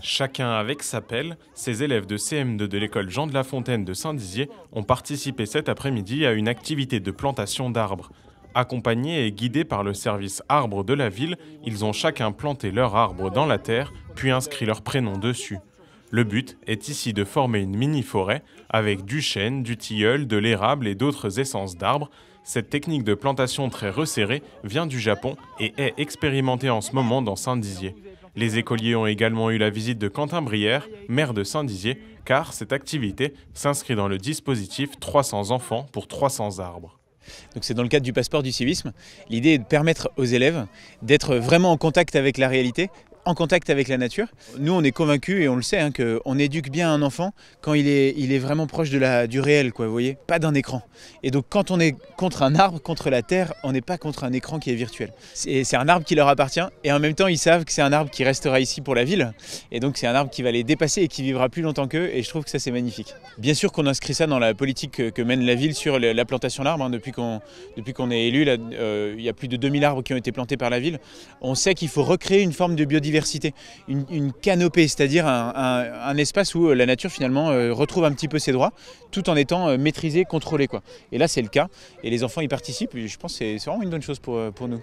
Chacun avec sa pelle, ces élèves de CM2 de l'école Jean de La Fontaine de Saint-Dizier ont participé cet après-midi à une activité de plantation d'arbres. Accompagnés et guidés par le service arbres de la ville, ils ont chacun planté leur arbre dans la terre, puis inscrit leur prénom dessus. Le but est ici de former une mini-forêt avec du chêne, du tilleul, de l'érable et d'autres essences d'arbres. Cette technique de plantation très resserrée vient du Japon et est expérimentée en ce moment dans Saint-Dizier. Les écoliers ont également eu la visite de Quentin Brière, maire de Saint-Dizier, car cette activité s'inscrit dans le dispositif 300 enfants pour 300 arbres. Donc c'est dans le cadre du passeport du civisme. L'idée est de permettre aux élèves d'être vraiment en contact avec la réalité, en contact avec la nature. Nous, on est convaincus et on le sait qu'on éduque bien un enfant quand il est vraiment proche du réel, quoi, vous voyez, pas d'un écran. Et donc quand on est contre un arbre, contre la terre, on n'est pas contre un écran qui est virtuel. C'est un arbre qui leur appartient et en même temps ils savent que c'est un arbre qui restera ici pour la ville. Et donc c'est un arbre qui va les dépasser et qui vivra plus longtemps qu'eux, et je trouve que ça c'est magnifique. Bien sûr qu'on inscrit ça dans la politique que mène la ville sur la plantation d'arbres. Depuis qu'on est élu, il y a plus de 2000 arbres qui ont été plantés par la ville. On sait qu'il faut recréer une forme de biodiversité. Une canopée, c'est-à-dire un espace où la nature finalement retrouve un petit peu ses droits tout en étant maîtrisée, contrôlée, quoi. Et là c'est le cas et les enfants y participent et je pense que c'est vraiment une bonne chose pour nous.